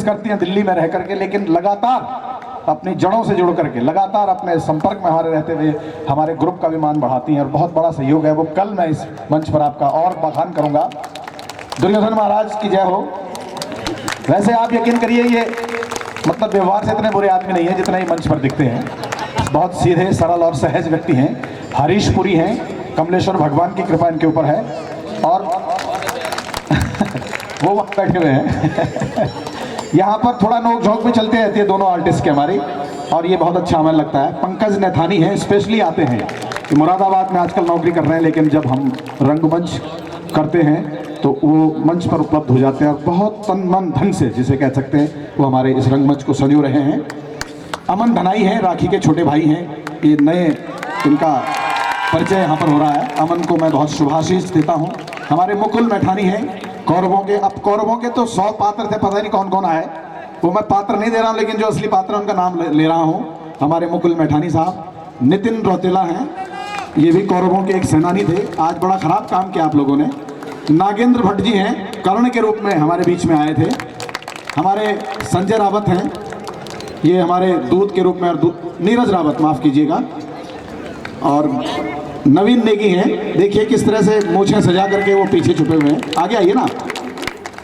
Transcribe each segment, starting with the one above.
करती हैं दिल्ली में रह करके, लेकिन लगातार अपनी जड़ों से जुड़ करके, लगातार अपने संपर्क में हमारे रहते हुए हमारे ग्रुप का भी मान बढ़ाती हैं और बहुत बड़ा सहयोग है वो कल मैं इस मंच पर आपका और बखान करूंगा। दुर्योधन महाराज की जय हो। वैसे आप यकीन करिए ये मतलब व्यवहार से इतने बुरे आदमी नहीं है जितना ही मंच पर दिखते हैं। बहुत सीधे सरल और सहज व्यक्ति हैं। हरीश पुरी हैं, कमलेश्वर भगवान की कृपा इनके ऊपर है और वो वहाँ बैठे हुए हैं। यहाँ पर थोड़ा नोक झोंक भी चलते रहती है दोनों आर्टिस्ट के हमारी, और ये बहुत अच्छा हमें लगता है। पंकज नैथानी हैं, स्पेशली आते हैं कि मुरादाबाद में आजकल नौकरी कर रहे हैं, लेकिन जब हम रंगमंच करते हैं तो वो मंच पर उपलब्ध हो जाते हैं और बहुत तन मन धन से, जिसे कह सकते हैं, वो हमारे इस रंगमंच को संजो रहे हैं। अमन धनाई हैं, राखी के छोटे भाई हैं, ये नए इनका परिचय यहाँ पर हो रहा है। अमन को मैं बहुत शुभाशीष देता हूँ। हमारे मुकुल मैठानी हैं, कौरवों के, अब कौरवों के तो 100 पात्र थे, पता नहीं कौन कौन आए, वो मैं पात्र नहीं दे रहा हूँ, लेकिन जो असली पात्र है उनका नाम ले रहा हूँ। हमारे मुकुल मैठानी साहब। नितिन रौतेला हैं, ये भी कौरवों के एक सेनानी थे, आज बड़ा खराब काम किया आप लोगों ने। नागेंद्र भट्ट जी हैं, कर्ण के रूप में हमारे बीच में आए थे। हमारे संजय रावत हैं, ये हमारे दूत के रूप में, और नीरज रावत माफ़ कीजिएगा, और नवीन नेगी हैं। देखिए किस तरह से मूछें सजा करके वो पीछे छुपे हुए हैं। आगे आइए ना,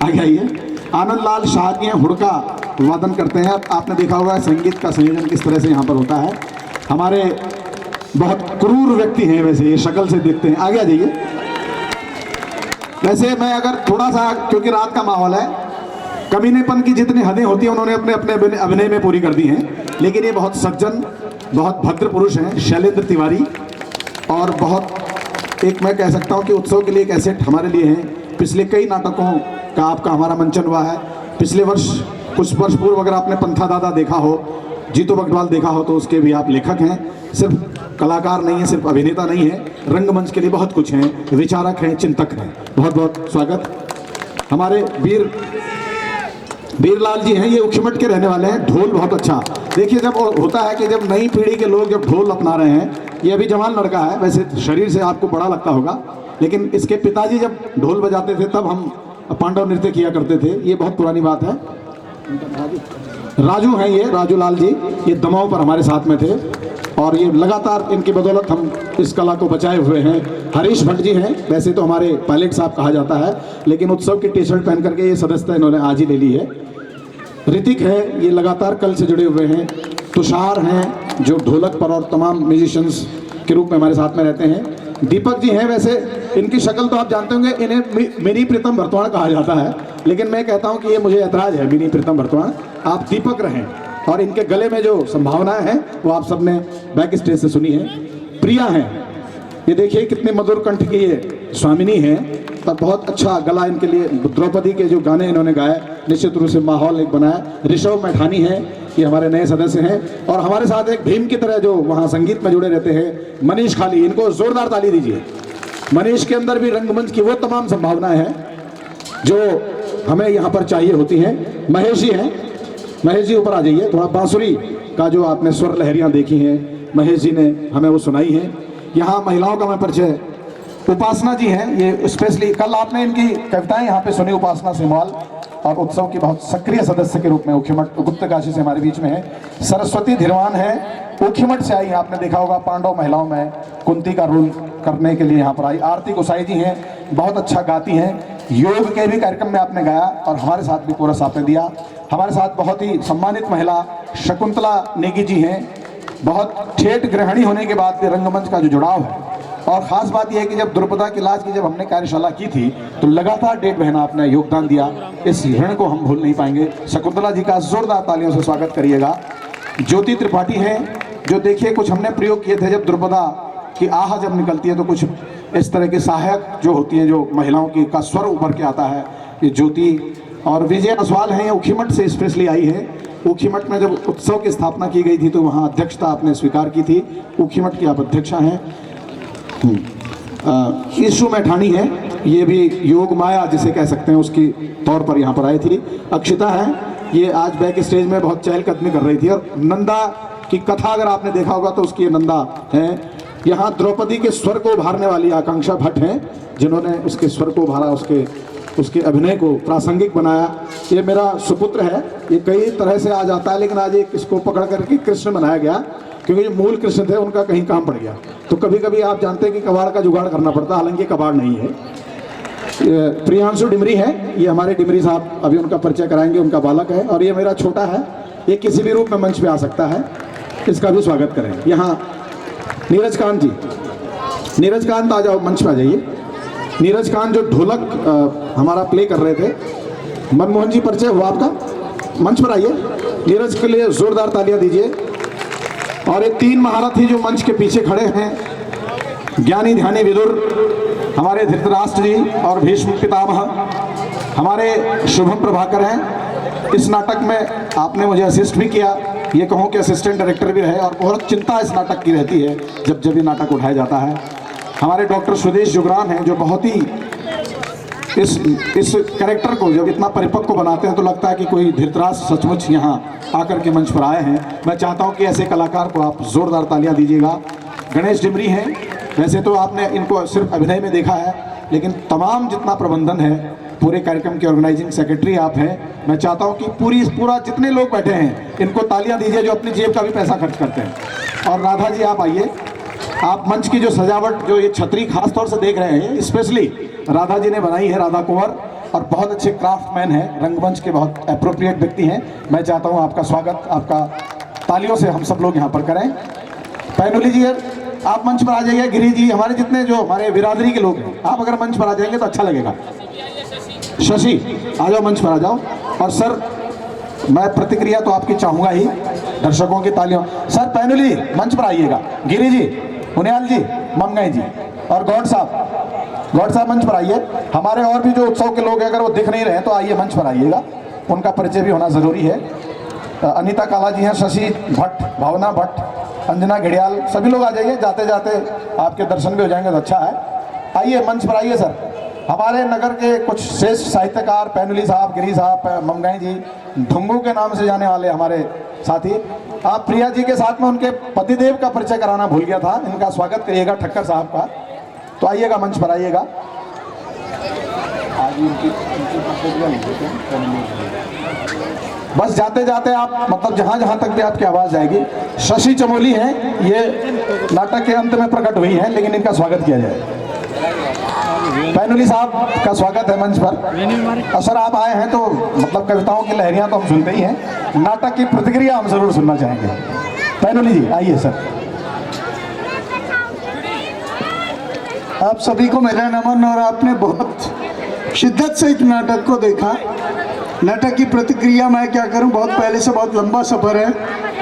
आगे आइए। आनंद लाल शाह जी हैं, हुड़का वादन करते हैं। आपने देखा होगा संगीत का संयोजन किस तरह से यहाँ पर होता है। हमारे बहुत क्रूर व्यक्ति हैं वैसे, ये शक्ल से देखते हैं। आगे आ जाइए। वैसे मैं अगर थोड़ा सा, क्योंकि रात का माहौल है, कमीनेपन की जितनी हदें होती हैं उन्होंने अपने अपने अभिनय में पूरी कर दी हैं, लेकिन ये बहुत सज्जन, बहुत भद्र पुरुष हैं, शैलेंद्र तिवारी। और बहुत एक मैं कह सकता हूँ कि उत्सव के लिए एक एसेट हमारे लिए हैं। पिछले कई नाटकों का आपका हमारा मंचन हुआ है। पिछले वर्ष, कुछ वर्ष पूर्व अगर आपने पंथा दादा देखा हो, जीतू बगडवाल देखा हो, तो उसके भी आप लेखक हैं। सिर्फ कलाकार नहीं है, सिर्फ अभिनेता नहीं है, रंगमंच के लिए बहुत कुछ हैं, विचारक हैं, चिंतक हैं। बहुत बहुत स्वागत। हमारे वीरलाल जी हैं, ये उखीमठ के रहने वाले हैं। ढोल बहुत अच्छा, देखिए जब होता है कि जब नई पीढ़ी के लोग जब ढोल अपना रहे हैं, ये अभी जवान लड़का है, वैसे शरीर से आपको बड़ा लगता होगा, लेकिन इसके पिताजी जब ढोल बजाते थे तब हम पांडव नृत्य किया करते थे। ये बहुत पुरानी बात है। राजू हैं ये, राजू लाल जी, ये दमाव पर हमारे साथ में थे और ये लगातार इनकी बदौलत हम इस कला को बचाए हुए हैं। हरीश भट्ट जी हैं, वैसे तो हमारे पायलट साहब कहा जाता है, लेकिन उत्सव की टी शर्ट पहन करके ये सदस्यता इन्होंने आज ही ले ली है। ऋतिक है, ये लगातार कल से जुड़े हुए हैं। तुषार हैं जो ढोलक पर और तमाम म्यूजिशियंस के रूप में हमारे साथ में रहते हैं। दीपक जी हैं, वैसे इनकी शक्ल तो आप जानते होंगे, इन्हें मिनी प्रीतम भरतवाण कहा जाता है, लेकिन मैं कहता हूं कि ये मुझे ऐतराज है, मिनी प्रीतम भरतवाण, आप दीपक रहें। और इनके गले में जो संभावनाएं हैं वो आप सबने बैक स्टेज से सुनी है। प्रिया हैं, ये देखिए कितने मधुर कंठ की ये स्वामिनी हैं, तब बहुत अच्छा गला इनके लिए, द्रौपदी के जो गाने इन्होंने गाए, निश्चित रूप से माहौल एक बनाया। ऋषभ मैठानी हैं, ये हमारे नए सदस्य हैं। और हमारे साथ एक भीम की तरह जो वहाँ संगीत में जुड़े रहते हैं, मनीष खाली, इनको जोरदार ताली दीजिए। मनीष के अंदर भी रंगमंच की वो तमाम संभावनाएं हैं जो हमें यहाँ पर चाहिए होती हैं। महेश जी हैं, महेश जी ऊपर आ जाइए। थोड़ा बांसुरी का जो आपने स्वर लहरियाँ देखी हैं, महेश जी ने हमें वो सुनाई हैं। यहाँ महिलाओं का मैं परिचय, उपासना जी हैं, ये स्पेशली कल आपने इनकी कविताएं यहाँ पे सुनी, उपासना सिमवाल, और उत्सव की बहुत सक्रिय सदस्य के रूप में उखीमठ गुप्तकाशी से हमारे बीच में है। सरस्वती धिरवान है, उखीमठ से आई, आपने देखा होगा पांडव महिलाओं में कुंती का रोल करने के लिए यहाँ पर आई। आरती गोसाई जी हैं, बहुत अच्छा गाती हैं, योग के भी कार्यक्रम में आपने गाया और हमारे साथ भी कोरस आपने दिया। हमारे साथ बहुत ही सम्मानित महिला शकुंतला नेगी जी हैं, बहुत ठेठ गृहिणी होने के बाद भी रंगमंच का जो जुड़ाव है। और ख़ास बात यह है कि जब द्रुपदा के इलाज की जब हमने कार्यशाला की थी तो लगातार 1.5 महीना आपने योगदान दिया, इस ऋण को हम भूल नहीं पाएंगे। शकुंतला जी का जोरदार तालियों से स्वागत करिएगा। ज्योति त्रिपाठी हैं, जो देखिए कुछ हमने प्रयोग किए थे, जब द्रुपदा की आह जब निकलती है तो कुछ इस तरह के सहायक जो होती हैं, जो महिलाओं की का स्वर उभर के आता है, ये ज्योति। और विजय असवाल हैं, ये उखीमठ से स्पेशली आई है। उखीमठ में जब उत्सव की स्थापना की गई थी तो वहाँ अध्यक्षता आपने स्वीकार की थी, उखीमठ की आप अध्यक्षा हैं। ईशु मैठानी है, ये भी योग माया जिसे कह सकते हैं उसकी तौर पर यहाँ पर आई थी। अक्षिता है, ये आज बैक स्टेज में बहुत चहलकदमी कर रही थी। और नंदा की कथा अगर आपने देखा होगा तो उसकी नंदा है। यहाँ द्रौपदी के स्वर को उभारने वाली आकांक्षा भट्ट हैं, जिन्होंने उसके स्वर को उभारा, उसके उसके अभिनय को प्रासंगिक बनाया। ये मेरा सुपुत्र है, ये कई तरह से आज आता है, लेकिन आज एक इसको पकड़ करके कृष्ण बनाया गया, क्योंकि जो मूल कृष्ण थे उनका कहीं काम पड़ गया। तो कभी कभी आप जानते हैं कि कबाड़ का जुगाड़ करना पड़ता, हालांकि कबाड़ नहीं है। प्रियांशु डिमरी है, ये हमारे डिमरी साहब अभी उनका परिचय कराएंगे, उनका बालक है। और ये मेरा छोटा है, ये किसी भी रूप में मंच पे आ सकता है, इसका भी स्वागत करें। यहाँ नीरज कांत जी, नीरज कांत आ जाओ, मंच पे आ जाइए। नीरज कांत जो ढोलक हमारा प्ले कर रहे थे। मनमोहन जी, परिचय हुआ आपका, मंच पर आइए। नीरज के लिए जोरदार तालियां दीजिए। और ये तीन महारथी जो मंच के पीछे खड़े हैं, ज्ञानी ध्यानी विदुर हमारे धृतराष्ट्र जी और भीष्म पितामह हमारे शुभम प्रभाकर हैं। इस नाटक में आपने मुझे असिस्ट भी किया, ये कहूँ कि असिस्टेंट डायरेक्टर भी रहे, और बहुत चिंता इस नाटक की रहती है जब ये नाटक उठाया जाता है। हमारे डॉक्टर सुदेश जुगरान हैं, जो बहुत ही इस कैरेक्टर को जब इतना परिपक्व बनाते हैं तो लगता है कि कोई धृतराष्ट्र सचमुच यहाँ आकर के मंच पर आए हैं। मैं चाहता हूँ कि ऐसे कलाकार को आप जोरदार तालियां दीजिएगा। गणेश डिमरी हैं, वैसे तो आपने इनको सिर्फ अभिनय में देखा है, लेकिन तमाम जितना प्रबंधन है, पूरे कार्यक्रम के ऑर्गेनाइजिंग सेक्रेटरी आप हैं। मैं चाहता हूँ कि पूरा जितने लोग बैठे हैं इनको तालियां दीजिए, जो अपनी जेब का भी पैसा खर्च करते हैं। और राधा जी आप आइए, आप मंच की जो सजावट, जो ये छतरी खास तौर से देख रहे हैं, स्पेशली राधा जी ने बनाई है, राधा कुंवर, और बहुत अच्छे क्राफ्टमैन हैं, रंगमंच के बहुत अप्रोप्रिएट व्यक्ति हैं। मैं चाहता हूँ आपका स्वागत, आपका तालियों से हम सब लोग यहाँ पर करें। पैनुली जी आप मंच पर आ जाइए। गिरी जी, हमारे जितने जो हमारे बिरादरी के लोग हैं, आप अगर मंच पर आ जाएंगे तो अच्छा लगेगा। शशि आ जाओ, मंच पर आ जाओ। और सर, मैं प्रतिक्रिया तो आपकी चाहूँगा ही, दर्शकों की तालियों। सर पैनुली जी मंच पर आइएगा, गिरी जी, उनियाल जी, ममगाई जी और गौड साहब मंच पर आइए। हमारे और भी जो उत्सव के लोग हैं, अगर वो दिख नहीं रहे तो आइए, मंच पर आइएगा, उनका परिचय भी होना ज़रूरी है। अनीता काला जी हैं, शशि भट्ट, भावना भट्ट, अंजना घड़ियाल, सभी लोग आ जाइए। जाते जाते आपके दर्शन भी हो जाएंगे तो अच्छा है। आइए, मंच पर आइए सर। हमारे नगर के कुछ श्रेष्ठ साहित्यकार, पैनुली साहब, गिरी साहब, ममगाई जी, ढुंगू के नाम से जाने वाले हमारे साथी। आप प्रिया जी के साथ में उनके पतिदेव का परिचय कराना भूल गया था, इनका स्वागत करिएगा, ठक्कर साहब का। तो आइएगा, मंच पर आइएगा। बस जाते जाते आप मतलब जहाँ तक भी आपकी आवाज़ जाएगी। शशि चमोली हैं, ये नाटक के अंत में प्रकट हुई हैं, लेकिन इनका स्वागत किया जाए। पैनुली साहब का स्वागत है मंच पर। और सर आप आए हैं तो मतलब कविताओं की लहरियाँ तो हम सुनते ही हैं, नाटक की प्रतिक्रिया हम जरूर सुनना चाहेंगे। पैनुली जी आइए सर। आप सभी को मेरा नमन। और आपने बहुत शिद्दत से इस नाटक को देखा। नाटक की प्रतिक्रिया मैं क्या करूं, बहुत पहले से बहुत लंबा सफ़र है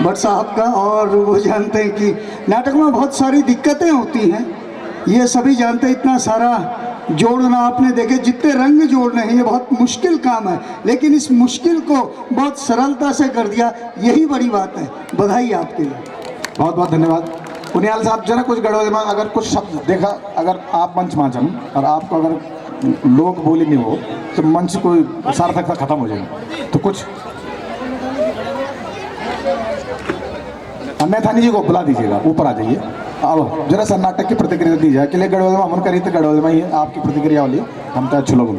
भट्ट साहब का, और वो जानते हैं कि नाटक में बहुत सारी दिक्कतें होती हैं, ये सभी जानते हैं। इतना सारा जोड़ना, आपने देखे जितने रंग जोड़ने हैं, ये बहुत मुश्किल काम है, लेकिन इस मुश्किल को बहुत सरलता से कर दिया, यही बड़ी बात है। बधाई आपके लिए, बहुत बहुत धन्यवाद। उनियाल साहब जरा कुछ गड़बड़ में अगर कुछ शब्द देखा, अगर आप मंच माचम और आपको अगर लोग बोली नहीं हो तो मंच को सार्थकता खत्म हो जाएगी। तो कुछ अन्यथा जी को बुला दीजिएगा, ऊपर आ जाइए। आओ जरा सा नाटक की प्रतिक्रिया दी जाए। किले गड़बड़ में अमन करी तो गड़बड़ में ही आपकी प्रतिक्रिया वाली हम तो अच्छे लोग।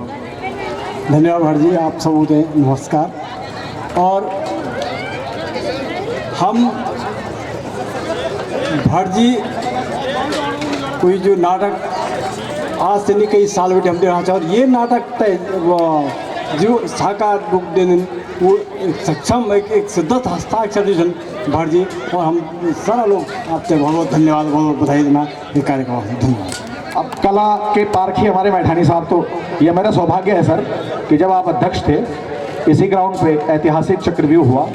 धन्यवाद भट्ट जी, आप सब को नमस्कार। और हम भट्ट जी कोई जो नाटक आज से नहीं कई साल बैठे हम देखना चाहते, ये नाटक तय जो साकार रूप देने वो सक्षम एक सिद्धत हस्ताक्षर भट्ट जी। और हम सारा लोग आपसे बहुत बहुत धन्यवाद, बहुत बहुत बधाई देना ये कार्यक्रम है। धन्यवाद। अब कला के पारखी हमारे मैठानी साहब, तो ये मेरा सौभाग्य है सर कि जब आप अध्यक्ष थे, इसी ग्राउंड पे ऐतिहासिक चक्रव्यूह हुआ,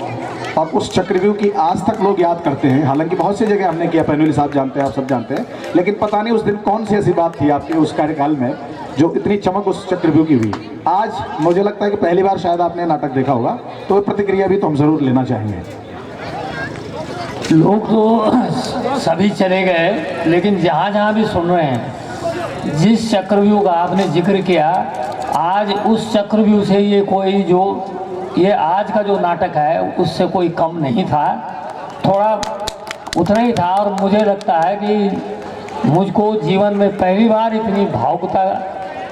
और उस चक्रव्यूह की आज तक लोग याद करते हैं। हालांकि बहुत सी जगह हमने किया, पैनुली साहब जानते हैं, आप सब जानते हैं, लेकिन पता नहीं उस दिन कौन सी ऐसी बात थी आपके उस कार्यकाल में जो इतनी चमक उस चक्रव्यूह की हुई। आज मुझे लगता है कि पहली बार शायद आपने नाटक देखा होगा, तो प्रतिक्रिया भी तो हम जरूर लेना चाहेंगे। लोग तो सभी चले गए, लेकिन जहाँ जहाँ भी सुन रहे हैं, जिस चक्रव्यूह का आपने जिक्र किया, आज उस चक्रव्यूह से ये आज का जो नाटक है उससे कोई कम नहीं था, थोड़ा उतना ही था। और मुझे लगता है कि मुझको जीवन में पहली बार इतनी भावुकता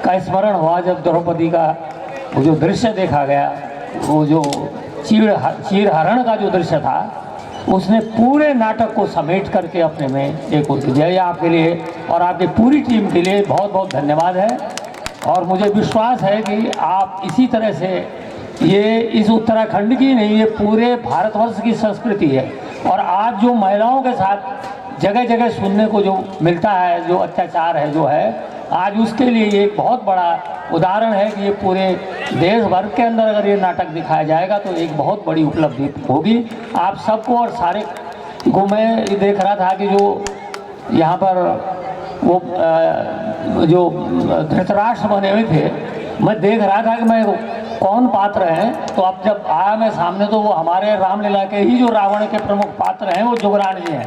का स्मरण हुआ जब द्रौपदी का वो जो दृश्य देखा गया, वो जो चीर हरण का जो दृश्य था, उसने पूरे नाटक को समेट करके अपने में एक होती दिया। ये आपके लिए और आपकी पूरी टीम के लिए बहुत बहुत धन्यवाद है। और मुझे विश्वास है कि आप इसी तरह से, ये इस उत्तराखंड की नहीं, ये पूरे भारतवर्ष की संस्कृति है। और आज जो महिलाओं के साथ जगह जगह सुनने को जो मिलता है, जो अत्याचार है जो है, आज उसके लिए ये एक बहुत बड़ा उदाहरण है कि ये पूरे देश भर के अंदर अगर ये नाटक दिखाया जाएगा तो एक बहुत बड़ी उपलब्धि होगी आप सबको। और सारे को मैं देख रहा था कि जो यहाँ पर वो जो धृतराष्ट्र बने हुए थे, मैं देख रहा था कि मैं कौन पात्र हैं, तो अब जब आया मैं सामने तो वो हमारे रामलीला के ही जो रावण के प्रमुख पात्र हैं वो जुगराण जी हैं।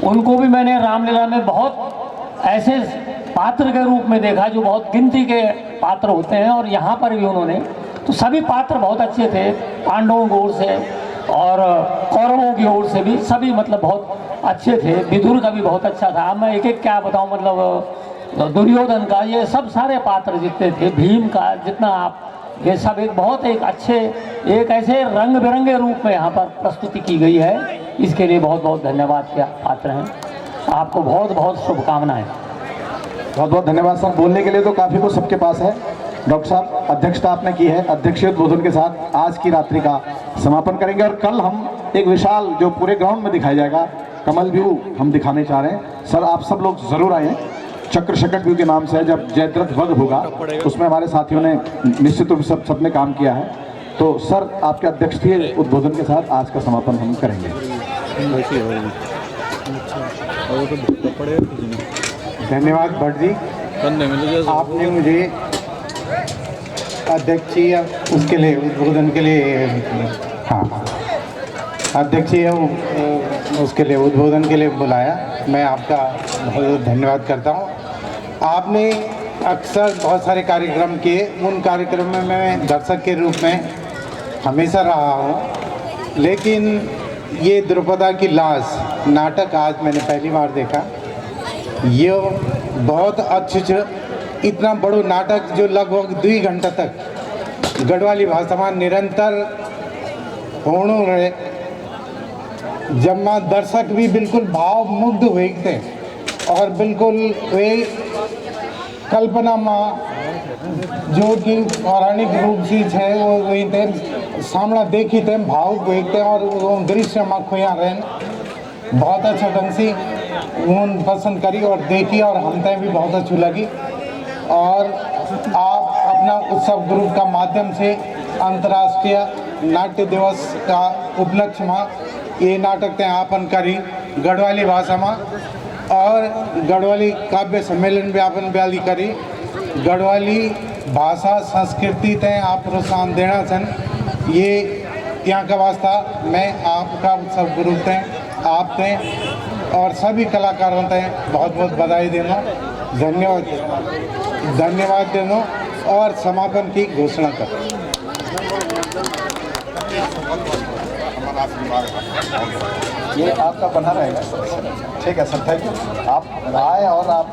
उनको भी मैंने रामलीला में बहुत ऐसे पात्र के रूप में देखा जो बहुत गिनती के पात्र होते हैं, और यहाँ पर भी उन्होंने, तो सभी पात्र बहुत अच्छे थे, पांडवों की ओर से और कौरवों की ओर से भी सभी मतलब बहुत अच्छे थे। विदुर का भी बहुत अच्छा था। मैं एक एक क्या बताऊँ, मतलब दुर्योधन का, ये सब सारे पात्र जितने थे, भीम का जितना आप, ये सब एक बहुत एक अच्छे, एक ऐसे रंग बिरंगे रूप में यहाँ पर प्रस्तुति की गई है। इसके लिए बहुत बहुत धन्यवाद के पात्र हैं। आपको बहुत बहुत शुभकामनाएं। बहुत बहुत धन्यवाद सर। बोलने के लिए तो काफ़ी कुछ सबके पास है। डॉक्टर साहब, अध्यक्षता आपने की है, अध्यक्षीय उद्बोधन के साथ आज की रात्रि का समापन करेंगे। और कल हम एक विशाल जो पूरे ग्राउंड में दिखाया जाएगा कमल व्यू हम दिखाने चाह रहे हैं। सर आप सब लोग ज़रूर आए। चक्र शकट व्यू के नाम से है, जब जयद्रथ वध होगा उसमें हमारे साथियों ने निश्चित रूप से सबने काम किया है। तो सर आपके अध्यक्षीय उद्बोधन के साथ आज का समापन हम करेंगे। धन्यवाद भट्ट जी, आपने मुझे अध्यक्षीय उसके लिए उद्बोधन के लिए, हाँ अध्यक्षीय उसके लिए उद्बोधन के लिए बुलाया। मैं आपका बहुत धन्यवाद करता हूँ। आपने अक्सर बहुत सारे कार्यक्रम किए, उन कार्यक्रमों में मैं दर्शक के रूप में हमेशा रहा हूँ, लेकिन ये द्रौपदा की लाश नाटक आज मैंने पहली बार देखा। ये बहुत अच्छे, इतना बड़ो नाटक जो लगभग 2 घंटा तक गढ़वाली भाषा में निरंतर होणो रहे, जब दर्शक भी बिल्कुल भाव मुग्ध हुए थे और बिल्कुल वे कल्पना में जो कि पौराणिक रूप से है वो वही थे सामना देखी थे, भावुक हुए थे और वो दृश्य में खोया रहे। बहुत अच्छा ढंग से उन्होंने पसंद करी और देखी और हमने भी बहुत अच्छी लगी। और आप अपना उत्सव ग्रुप का माध्यम से अंतर्राष्ट्रीय नाट्य दिवस का उपलक्ष्य में ये नाटक आपन करी गढ़वाली भाषा में, और गढ़वाली काव्य सम्मेलन भी आपन ब्याली करी। गढ़वाली भाषा संस्कृति तय आप प्रोत्साहन देना सन, ये यहाँ का वास्ता मैं आपका उत्सव ग्रुप तय आप तय और सभी कलाकारों तय बहुत बहुत बधाई देना, धन्यवाद देना और समापन की घोषणा कर। ये आपका बना रहेगा। ठीक है सर, थैंक यू। आप आए और आप